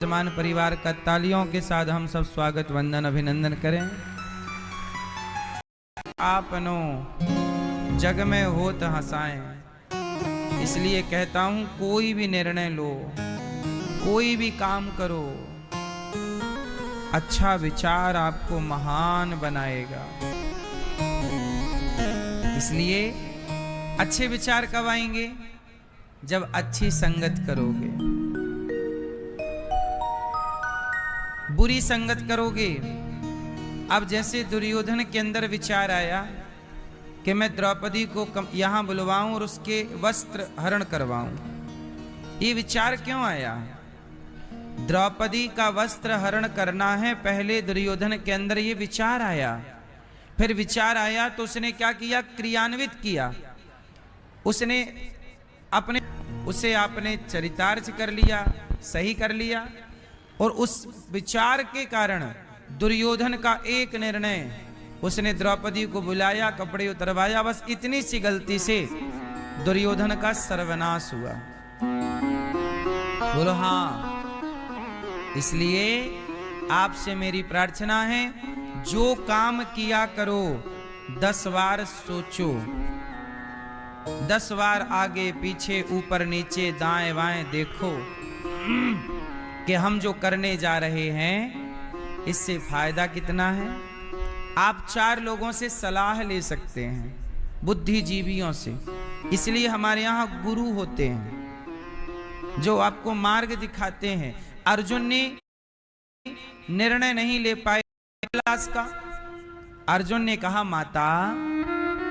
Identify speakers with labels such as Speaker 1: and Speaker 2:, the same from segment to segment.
Speaker 1: समान परिवार का तालियों के साथ हम सब स्वागत वंदन अभिनंदन करें। आपनो जग में होत हंसाएं, इसलिए कहता हूं कोई भी निर्णय लो, कोई भी काम करो, अच्छा विचार आपको महान बनाएगा। इसलिए अच्छे विचार कब आएंगे? जब अच्छी संगत करोगे। बुरी संगत करोगे। अब जैसे दुर्योधन के अंदर विचार आया कि मैं द्रौपदी को यहां बुलवाऊं और उसके वस्त्र हरण करवाऊं, ये विचार क्यों आया? द्रौपदी का वस्त्र हरण करना है, पहले दुर्योधन के अंदर ये विचार आया। फिर विचार आया तो उसने क्या किया? क्रियान्वित किया। उसने उसे आपने चरितार्थ कर लिया, सही कर लिया। और उस विचार के कारण दुर्योधन का एक निर्णय, उसने द्रौपदी को बुलाया, कपड़े उतरवाया, बस इतनी सी गलती से दुर्योधन का सर्वनाश हुआ। बोलो हाँ। इसलिए आपसे मेरी प्रार्थना है, जो काम किया करो 10 बार सोचो, 10 बार आगे पीछे ऊपर नीचे दाएं बाएं देखो कि हम जो करने जा रहे हैं इससे फायदा कितना है। आप 4 लोगों से सलाह ले सकते हैं, बुद्धिजीवियों से। इसलिए हमारे यहाँ गुरु होते हैं जो आपको मार्ग दिखाते हैं। अर्जुन ने निर्णय नहीं ले पाए क्लास का। अर्जुन ने कहा, माता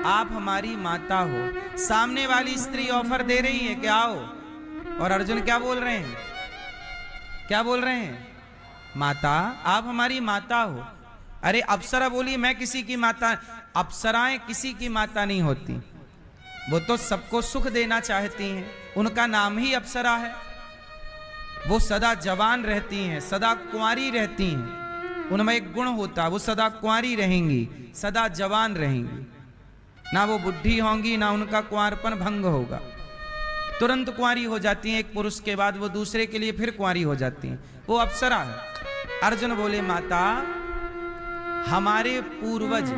Speaker 1: आप हमारी माता हो। सामने वाली स्त्री ऑफर दे रही है कि आओ, और अर्जुन क्या बोल रहे हैं? क्या बोल रहे हैं? माता आप हमारी माता हो। अरे अप्सरा बोली मैं किसी की माता। अप्सराएं किसी की माता नहीं होती, वो तो सबको सुख देना चाहती हैं, उनका नाम ही अप्सरा है। वो सदा जवान रहती हैं, सदा कुंवारी रहती हैं। उनमें एक गुण होता, वो सदा कुंवारी रहेंगी, सदा जवान रहेंगी, ना वो बुढ़ी होंगी, ना उनका कुंवारपन भंग होगा। तुरंत कुंवारी हो जाती हैं, एक पुरुष के बाद वो दूसरे के लिए फिर कुंवारी हो जाती हैं। वो अप्सरा है। अर्जुन बोले, माता हमारे पूर्वज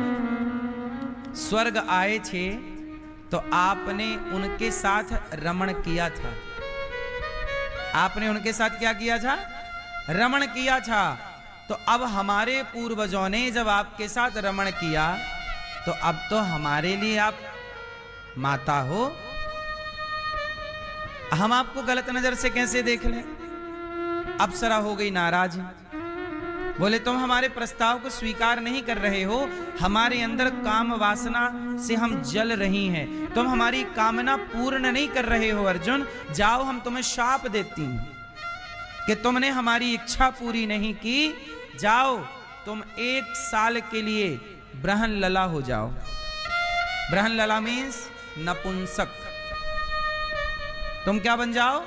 Speaker 1: स्वर्ग आए थे तो आपने उनके साथ रमण किया था। आपने उनके साथ क्या किया था? रमण किया था। तो अब हमारे पूर्वजों ने जब आपके साथ रमण किया तो अब तो हमारे लिए आप माता हो। हम आपको गलत नजर से कैसे देख लें? अप्सरा हो गई नाराज। बोले तुम हमारे प्रस्ताव को स्वीकार नहीं कर रहे हो, हमारे अंदर काम वासना से हम जल रही हैं, तुम हमारी कामना पूर्ण नहीं कर रहे हो। अर्जुन जाओ, हम तुम्हें शाप देती हूं कि तुमने हमारी इच्छा पूरी नहीं की। जाओ, तुम 1 साल के लिए ब्रहन लला हो जाओ। ब्रहन लला मीन्स नपुंसक। तुम क्या बन जाओ?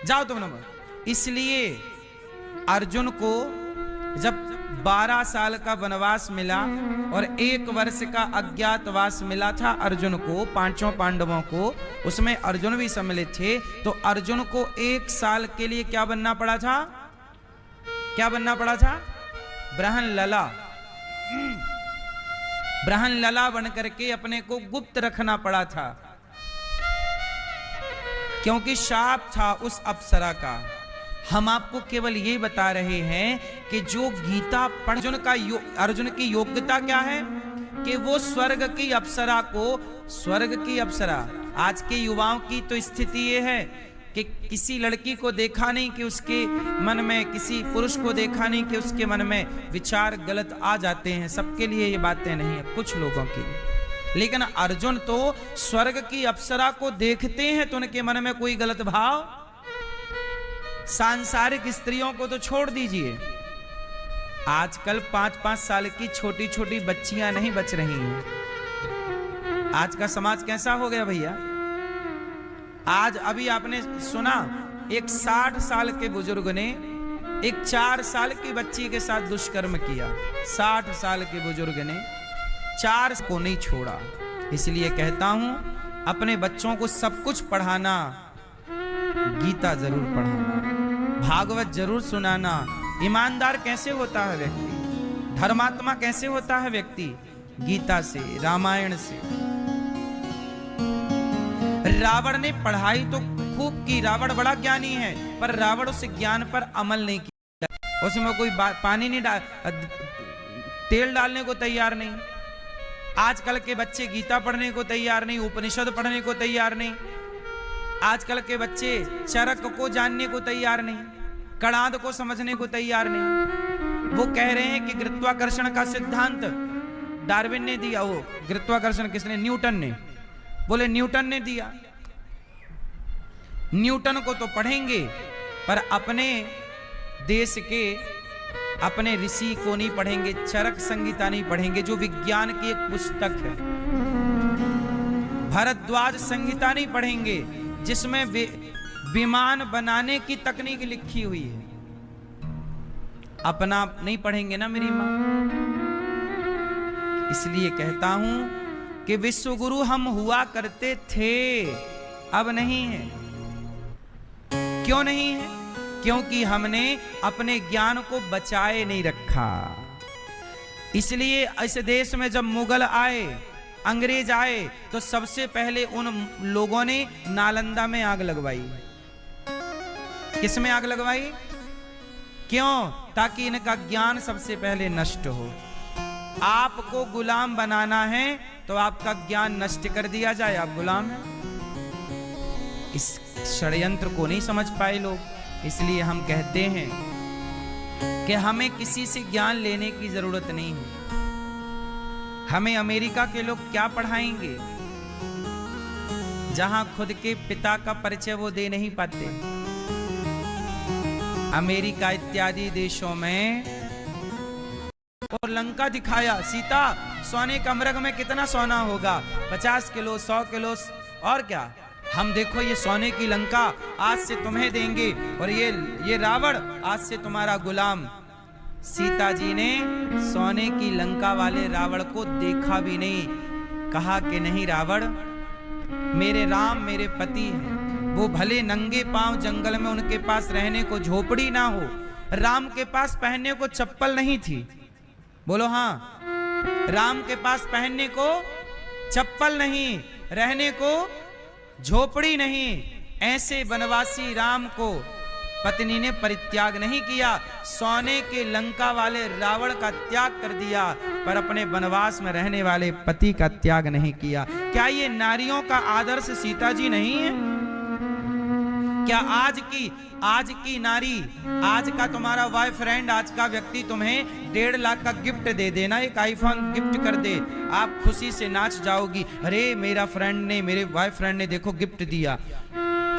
Speaker 1: जाओ तुम नंबर। इसलिए अर्जुन को जब 12 साल का वनवास मिला और 1 वर्ष का अज्ञातवास मिला था अर्जुन को, 5 पांडवों को, उसमें अर्जुन भी सम्मिलित थे। तो अर्जुन को 1 साल के लिए क्या बनना पड़ा था? क्या बनना पड़ा था? ब्रहन लला। ब्रहन लला बन करके अपने को गुप्त रखना पड़ा था, क्योंकि शाप था उस अप्सरा का। हम आपको केवल ये बता रहे हैं कि जो गीता पढ़, अर्जुन की योग्यता क्या है कि वो स्वर्ग की अप्सरा को, स्वर्ग की अप्सरा। आज के युवाओं की तो स्थिति ये है कि किसी लड़की को देखा नहीं कि उसके मन में, किसी पुरुष को देखा नहीं कि उसके मन में विचार गलत आ जाते हैं। सबके लिए ये बातें नहीं है, कुछ लोगों के लिए। लेकिन अर्जुन तो स्वर्ग की अप्सरा को देखते हैं तो उनके मन में कोई गलत भाव। सांसारिक स्त्रियों को तो छोड़ दीजिए, आजकल 5-5 साल की छोटी छोटी बच्चियां नहीं बच रही हैं। आज का समाज कैसा हो गया भैया? आज अभी आपने सुना, एक 60 साल के बुजुर्ग ने एक 4 साल की बच्ची के साथ दुष्कर्म किया। 60 साल के बुजुर्ग ने 4 को नहीं छोड़ा। इसलिए कहता हूं, अपने बच्चों को सब कुछ पढ़ाना, गीता जरूर पढ़ाना। भागवत जरूर सुनाना। ईमानदार कैसे होता है व्यक्ति, धर्मात्मा कैसे होता है व्यक्ति, गीता से, रामायण से। रावण ने पढ़ाई तो खूब की, रावण बड़ा ज्ञानी है, पर रावण उस ज्ञान पर अमल नहीं किया। उसमें कोई पानी नहीं तेल डालने को तैयार नहीं। आजकल के बच्चे गीता पढ़ने को तैयार नहीं, उपनिषद पढ़ने को तैयार नहीं। आजकल के बच्चे चरक को जानने को तैयार नहीं, कणाद को समझने को तैयार नहीं। वो कह रहे हैं कि गुरुत्वाकर्षण का सिद्धांत डार्विन ने दिया। वो गुरुत्वाकर्षण किसने? न्यूटन ने। बोले न्यूटन ने दिया। न्यूटन को तो पढ़ेंगे, पर अपने देश के अपने ऋषि को नहीं पढ़ेंगे, चरक संहिता नहीं पढ़ेंगे, जो विज्ञान की एक पुस्तक है। भारद्वाज संहिता नहीं पढ़ेंगे, जिसमें विमान बनाने की तकनीक लिखी हुई है। अपना नहीं पढ़ेंगे ना मेरी मां। इसलिए कहता हूं कि विश्व गुरु हम हुआ करते थे, अब नहीं है। क्यों नहीं है? क्योंकि हमने अपने ज्ञान को बचाए नहीं रखा। इसलिए इस देश में जब मुगल आए, अंग्रेज आए, तो सबसे पहले उन लोगों ने नालंदा में आग लगवाई। किस में आग लगवाई? क्यों? ताकि इनका ज्ञान सबसे पहले नष्ट हो। आपको गुलाम बनाना है तो आपका ज्ञान नष्ट कर दिया जाए, आप गुलाम हैं। इस षड्यंत्र को नहीं समझ पाए लोग। इसलिए हम कहते हैं कि हमें किसी से ज्ञान लेने की जरूरत नहीं है। हमें अमेरिका के लोग क्या पढ़ाएंगे, जहां खुद के पिता का परिचय वो दे नहीं पाते। अमेरिका इत्यादि देशों में और लंका दिखाया, सीता सोने का मृग में कितना सोना होगा, 50 किलो 100 किलो, और क्या। हम देखो ये सोने की लंका आज से तुम्हें देंगे, और ये रावण आज से तुम्हारा गुलाम। सीता जी ने सोने की लंका वाले रावण को देखा भी नहीं। कहा कि नहीं रावण, मेरे राम मेरे पति हैं। वो भले नंगे पांव जंगल में उनके पास रहने को झोपड़ी ना हो, राम के पास पहनने को चप्पल नहीं थी। बोलो हाँ, राम के पास पहनने को चप्पल नहीं, रहने को झोपड़ी नहीं। ऐसे वनवासी राम को पत्नी ने परित्याग नहीं किया, सोने के लंका वाले रावण का त्याग कर दिया, पर अपने वनवास में रहने वाले पति का त्याग नहीं किया। क्या ये नारियों का आदर्श सीता जी नहीं है? क्या आज की नारी, आज का तुम्हारा बॉयफ्रेंड, आज का व्यक्ति तुम्हें 1.5 लाख का गिफ्ट दे देना, एक आईफोन गिफ्ट कर दे, आप खुशी से नाच जाओगी। अरे मेरा फ्रेंड ने, मेरे बॉयफ्रेंड ने देखो गिफ्ट दिया।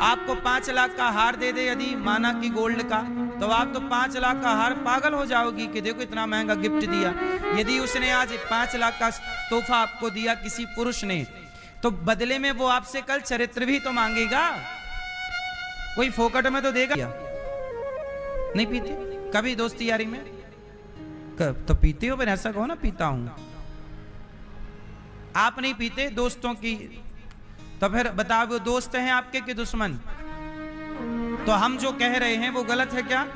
Speaker 1: आपको 5 लाख का हार दे दे यदि, माना कि गोल्ड का, तो आप तो 5 लाख का हार पागल हो जाओगी कि देखो इतना महंगा गिफ्ट दिया। यदि उसने आज 5 लाख का तोहफा आपको दिया किसी पुरुष ने, तो बदले में वो आपसे कल चरित्र भी तो मांगेगा। कोई फोकट में तो देगा नहीं। पीते कभी दोस्ती यारी में तो पीते हो, पर ऐसा कहो ना पीता हूं। आप नहीं पीते दोस्तों की, तो फिर बताओ वो दोस्त हैं आपके कि दुश्मन? तो हम जो कह रहे हैं वो गलत है क्या?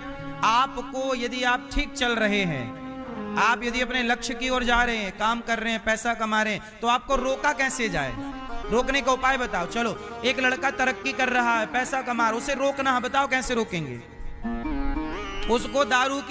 Speaker 1: आपको यदि आप ठीक चल रहे हैं, आप यदि अपने लक्ष्य की ओर जा रहे हैं, काम कर रहे हैं, पैसा कमा रहे हैं, तो आपको रोका कैसे जाए? रोकने का उपाय बताओ। चलो, एक लड़का तरक्की कर रहा है, पैसा कमा रहा है, उसे रोकना है, बताओ कैसे रोकेंगे? उसको दारू की